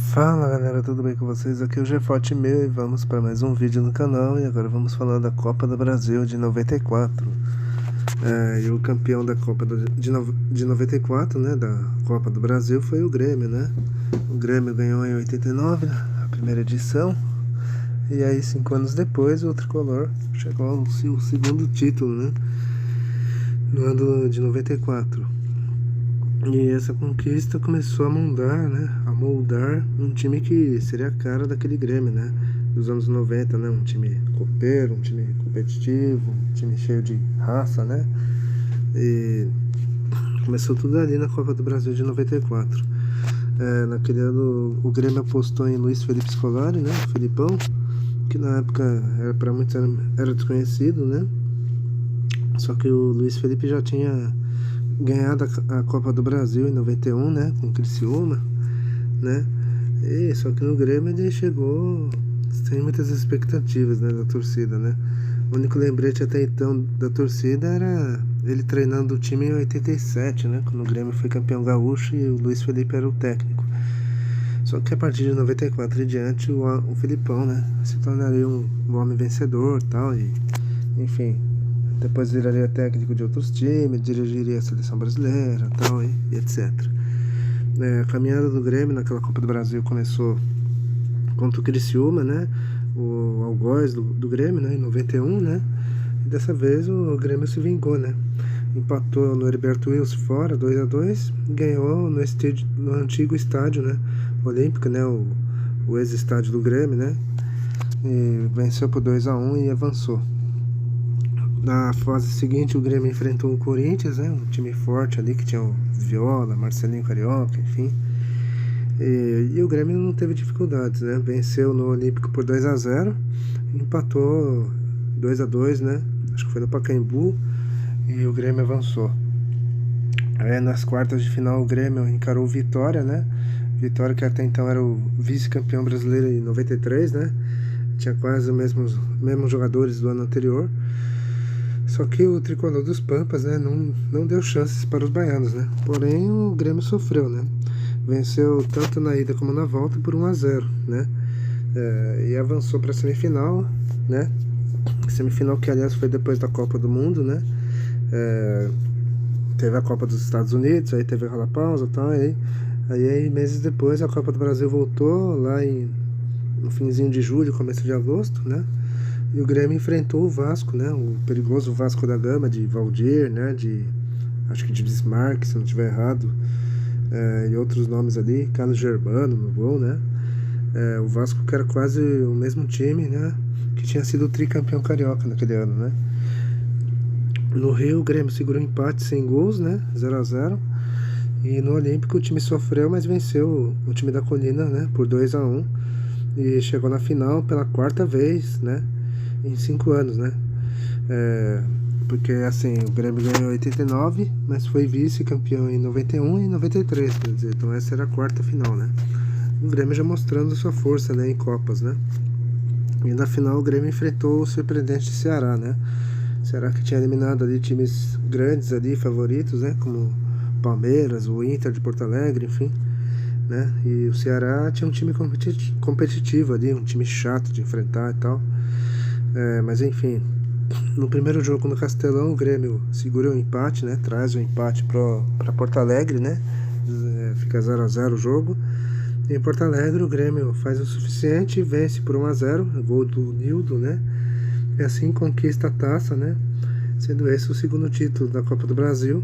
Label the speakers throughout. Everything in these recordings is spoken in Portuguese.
Speaker 1: Fala galera, tudo bem com vocês? Aqui é o GForte 1000 e vamos para mais um vídeo no canal. E agora vamos falar da Copa do Brasil de 94. E o campeão da Copa de 94, né, da Copa do Brasil foi o Grêmio, né? O Grêmio ganhou em 89, a primeira edição. E aí 5 anos depois o Tricolor chegou ao seu segundo título, né? No ano de 94. E essa conquista começou a moldar um time que seria a cara daquele Grêmio, né? Dos anos 90, né? Um time copeiro, um time competitivo, um time cheio de raça, né? E começou tudo ali na Copa do Brasil de 94. Naquele ano o Grêmio apostou em Luiz Felipe Scolari, né? O Felipão, que na época para muitos era desconhecido, né? Só que o Luiz Felipe já tinha ganhado a Copa do Brasil em 91, né, com o Criciúma, né, e só que no Grêmio ele chegou sem muitas expectativas, né, da torcida, né. O único lembrete até então da torcida era ele treinando o time em 87, né, quando o Grêmio foi campeão gaúcho e o Luiz Felipe era o técnico. Só que a partir de 94 em diante o Felipão, né, se tornaria um homem vencedor, tal, e enfim. Depois viraria técnico de outros times, dirigiria a seleção brasileira, tal, e etc. A caminhada do Grêmio naquela Copa do Brasil começou contra o Criciúma, né? O algoz do Grêmio, né? Em 91, né? E dessa vez o Grêmio se vingou, né? Empatou no Heriberto Wilson fora, 2-2, ganhou no antigo estádio, né? Olímpico, né? O ex-estádio do Grêmio, né? E venceu por 2-1 e avançou. Na fase seguinte o Grêmio enfrentou o Corinthians, né, um time forte ali que tinha o Viola, Marcelinho Carioca, enfim. E o Grêmio não teve dificuldades, né, venceu no Olímpico por 2-0, empatou 2-2, né, acho que foi no Pacaembu, e o Grêmio avançou. Aí nas quartas de final o Grêmio encarou o Vitória, né, Vitória que até então era o vice-campeão brasileiro em 93, né, tinha quase os mesmos jogadores do ano anterior. Só que o Tricolor dos Pampas, né, não deu chances para os baianos, né? Porém, o Grêmio sofreu, né? Venceu tanto na ida como na volta por 1-0, né? E avançou para a semifinal, né? Semifinal que, aliás, foi depois da Copa do Mundo, né? Teve a Copa dos Estados Unidos, aí teve aquela pausa e tal, aí meses depois a Copa do Brasil voltou lá no finzinho de julho, começo de agosto, né? E o Grêmio enfrentou o Vasco, né? O perigoso Vasco da Gama, de Valdir, né? Acho que de Bismarck, se não estiver errado. E outros nomes ali, Carlos Germano no gol, né? O Vasco que era quase o mesmo time, né? Que tinha sido o tricampeão carioca naquele ano, né? No Rio, o Grêmio segurou empate sem gols, né? 0-0. E no Olímpico o time sofreu, mas venceu o time da Colina, né? Por 2-1. E chegou na final pela quarta vez, né? Em 5 anos, né? Porque assim, o Grêmio ganhou em 89, mas foi vice-campeão em 91 e 93, quer dizer, então essa era a quarta final, né? O Grêmio já mostrando sua força, né, em Copas, né? E na final o Grêmio enfrentou o surpreendente Ceará, né? Ceará que tinha eliminado ali times grandes ali, favoritos, né? Como Palmeiras, o Inter de Porto Alegre, enfim, né? E o Ceará tinha um time competitivo ali, um time chato de enfrentar e tal. Mas enfim, no primeiro jogo no Castelão o Grêmio segura o empate, né? Traz o empate para Porto Alegre, né? Fica 0-0 o jogo. E em Porto Alegre o Grêmio faz o suficiente e vence por 1-0, gol do Nildo, né? E assim conquista a taça, né? Sendo esse o segundo título da Copa do Brasil,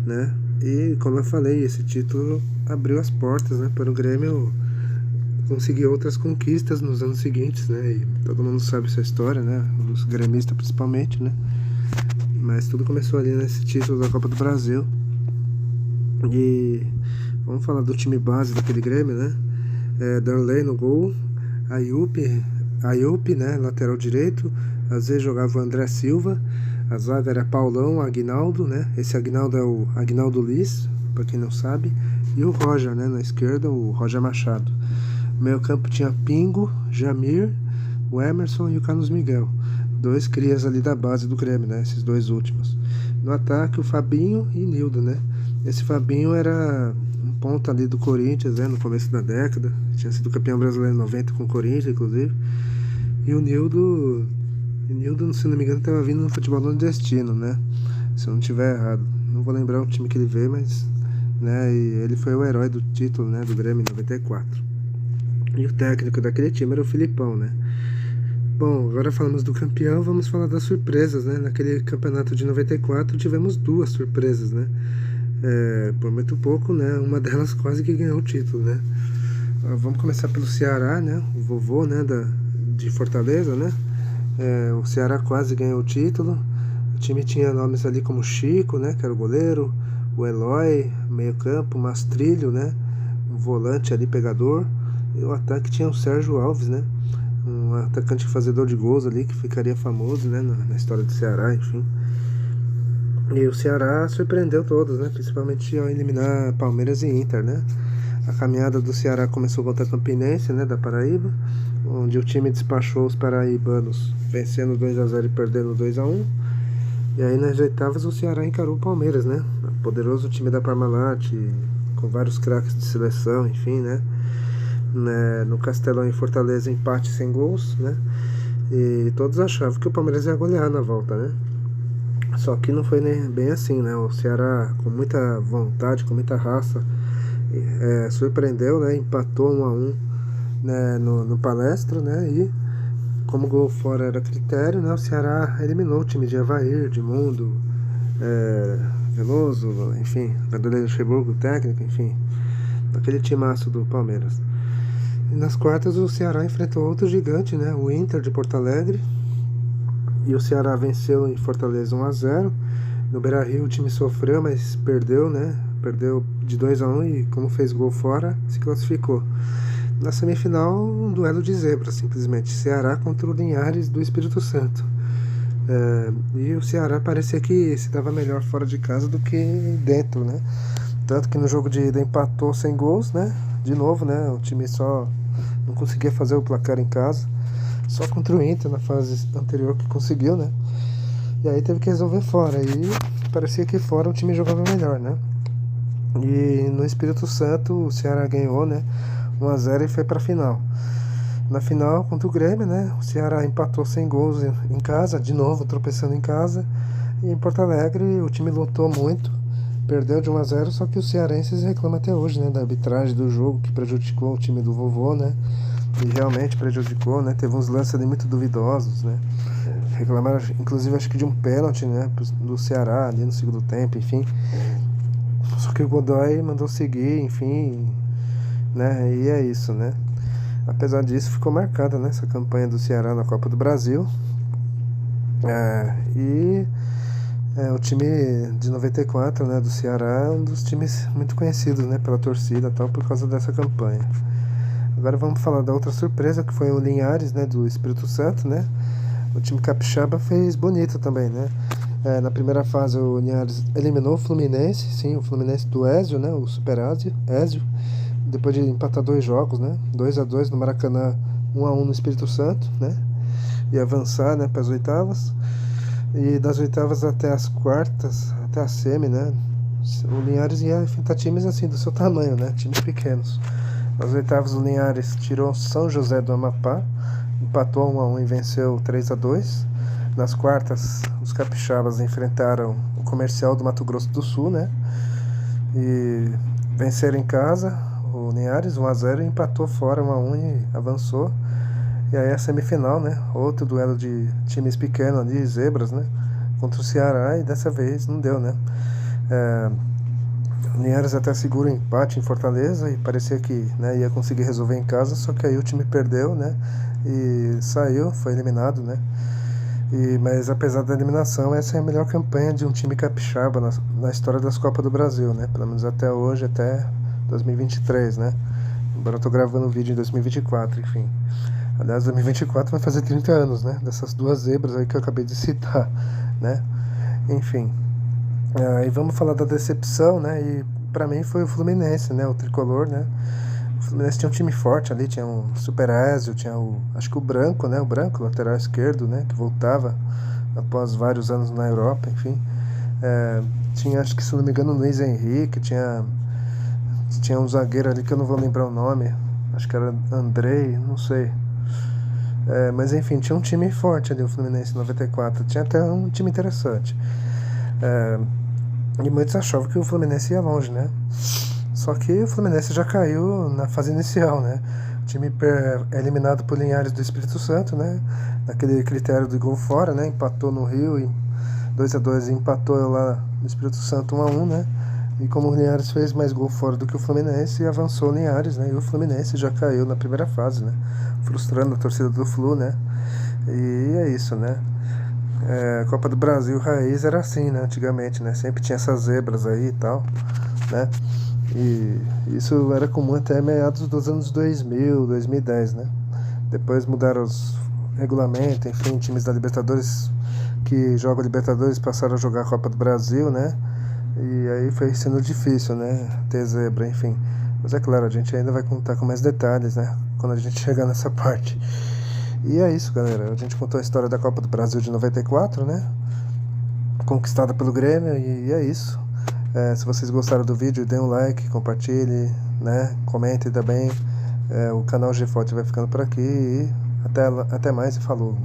Speaker 1: né? E como eu falei, esse título abriu as portas, né, para o Grêmio conseguir outras conquistas nos anos seguintes, né? E todo mundo sabe essa história, né? Os gremistas principalmente, né? Mas tudo começou ali nesse título da Copa do Brasil. E vamos falar do time base daquele Grêmio, né? Darley no gol, Ayup, né? Lateral direito. Às vezes jogava o André Silva. A zaga era Paulão, Aguinaldo, né? Esse Aguinaldo é o Aguinaldo Liz, para quem não sabe. E o Roger, né? Na esquerda, o Roger Machado. No meio campo tinha Pingo, Jamir, o Emerson e o Carlos Miguel. 2 crias ali da base do Grêmio, né? Esses 2 últimos. No ataque, o Fabinho e Nildo, né? Esse Fabinho era um ponta ali do Corinthians, né, no começo da década. Tinha sido campeão brasileiro em 90 com o Corinthians, inclusive. E o Nildo, se não me engano, estava vindo no futebol nordestino, né? Se eu não estiver errado. Não vou lembrar o time que ele veio, mas... né, e ele foi o herói do título, né, do Grêmio em 94. E o técnico daquele time era o Filipão, né? Bom, agora falamos do campeão, vamos falar das surpresas, né? Naquele campeonato de 94 tivemos duas surpresas, né? Por muito pouco, né? Uma delas quase que ganhou o título, né? Vamos começar pelo Ceará, né? O vovô, né? De Fortaleza, né? O Ceará quase ganhou o título. O time tinha nomes ali como Chico, né? Que era o goleiro, o Eloy, meio campo, Mastrilho, né? Um volante ali, pegador. E o ataque tinha o Sérgio Alves, né? Um atacante fazedor de gols ali, que ficaria famoso, né? Na história do Ceará, enfim. E o Ceará surpreendeu todos, né? Principalmente ao eliminar Palmeiras e Inter, né? A caminhada do Ceará começou contra a Campinense, né? Da Paraíba, onde o time despachou os paraibanos, vencendo 2-0 e perdendo 2-1. E aí nas oitavas o Ceará encarou o Palmeiras, né? O poderoso time da Parmalat, com vários craques de seleção, enfim, né? No Castelão em Fortaleza, empate sem gols, né? E todos achavam que o Palmeiras ia golear na volta, né? Só que não foi nem bem assim, né? O Ceará, com muita vontade, com muita raça, surpreendeu, né? Empatou 1-1, né? No Palestra, né? E como o gol fora era critério, né? O Ceará eliminou o time de Avair, Edmundo, Veloso, enfim, Vanderlei Luxemburgo, técnico, enfim, aquele timaço do Palmeiras. E nas quartas o Ceará enfrentou outro gigante, né? O Inter de Porto Alegre. E o Ceará venceu em Fortaleza 1-0. No Beira-Rio o time sofreu, mas perdeu, né? Perdeu de 2-1 e como fez gol fora, se classificou. Na semifinal, um duelo de zebra, simplesmente. Ceará contra o Linhares do Espírito Santo. E o Ceará parecia que se dava melhor fora de casa do que dentro, né? Tanto que no jogo de ida empatou sem gols, né? De novo, né? O time só não conseguia fazer o placar em casa. Só contra o Inter na fase anterior que conseguiu, né? E aí teve que resolver fora. E parecia que fora o time jogava melhor, né? E no Espírito Santo o Ceará ganhou, né? 1-0 e foi pra final. Na final contra o Grêmio, né? O Ceará empatou sem gols em casa, de novo tropeçando em casa. E em Porto Alegre o time lutou muito, perdeu de 1-0, só que os cearenses reclamam até hoje, né? Da arbitragem do jogo que prejudicou o time do vovô, né? E realmente prejudicou, né? Teve uns lances ali muito duvidosos, né? Reclamaram, inclusive, acho que de um pênalti, né? Do Ceará ali no segundo tempo, enfim. Só que o Godoy mandou seguir, enfim, né? E é isso, né? Apesar disso, ficou marcada, né? Essa campanha do Ceará na Copa do Brasil. O time de 94, né? Do Ceará é um dos times muito conhecidos, né? Pela torcida e tal, por causa dessa campanha. Agora vamos falar da outra surpresa, que foi o Linhares, né, do Espírito Santo, né? O time capixaba fez bonito também, né? Na primeira fase o Linhares eliminou o Fluminense, sim, o Fluminense do Ézio, né? O Super Ézio, depois de empatar 2 jogos, né? 2-2 no Maracanã, 1-1 no Espírito Santo, né? E avançar, né, para as oitavas. E das oitavas até as quartas, até a semi, né? O Linhares ia enfrentar times assim, do seu tamanho, né? Times pequenos. Nas oitavas o Linhares tirou São José do Amapá, empatou 1-1 e venceu 3-2. Nas quartas, os capixabas enfrentaram o Comercial do Mato Grosso do Sul, né? E venceram em casa o Linhares 1-0 e empatou fora 1-1 e avançou. E aí a semifinal, né? Outro duelo de times pequenos ali, zebras, né? Contra o Ceará, e dessa vez não deu, né? O Linhares até segura o empate em Fortaleza e parecia que, né, ia conseguir resolver em casa, só que aí o time perdeu, né? E saiu, foi eliminado, né? Mas apesar da eliminação, essa é a melhor campanha de um time capixaba na história das Copas do Brasil, né? Pelo menos até hoje, até 2023, né? Embora eu tô gravando o vídeo em 2024, enfim. Aliás, 2024 vai fazer 30 anos, né? Dessas duas zebras aí que eu acabei de citar, né? Enfim. E vamos falar da decepção, né? E pra mim foi o Fluminense, né? O tricolor, né? O Fluminense tinha um time forte ali, tinha o Super Ézio, tinha acho que o Branco, né? O Branco, lateral esquerdo, né? Que voltava após vários anos na Europa, enfim. Tinha, acho que se não me engano, o Luiz Henrique, tinha Tinha um zagueiro ali que eu não vou lembrar o nome. Acho que era Andrei, não sei. Mas enfim, tinha um time forte ali, o Fluminense em 94. Tinha até um time interessante. E muitos achavam que o Fluminense ia longe, né? Só que o Fluminense já caiu na fase inicial, né? O time é eliminado por Linhares do Espírito Santo, né? Naquele critério do gol fora, né? Empatou no Rio e 2-2 e empatou lá no Espírito Santo 1-1, né? E como o Linhares fez mais gol fora do que o Fluminense, avançou o Linhares, né? E o Fluminense já caiu na primeira fase, né? Frustrando a torcida do Flu, né? E é isso, né? A Copa do Brasil raiz era assim, né? Antigamente, né? Sempre tinha essas zebras aí e tal, né? E isso era comum até meados dos anos 2000, 2010, né? Depois mudaram os regulamentos, enfim, times da Libertadores que jogam Libertadores passaram a jogar a Copa do Brasil, né? E aí foi sendo difícil, né? Ter zebra, enfim. Mas é claro, a gente ainda vai contar com mais detalhes, né? Quando a gente chegar nessa parte. E é isso, galera. A gente contou a história da Copa do Brasil de 94, né? Conquistada pelo Grêmio, e é isso. Se vocês gostaram do vídeo, dê um like, compartilhe, né? Comente também. O canal GFote vai ficando por aqui. E até mais e falou.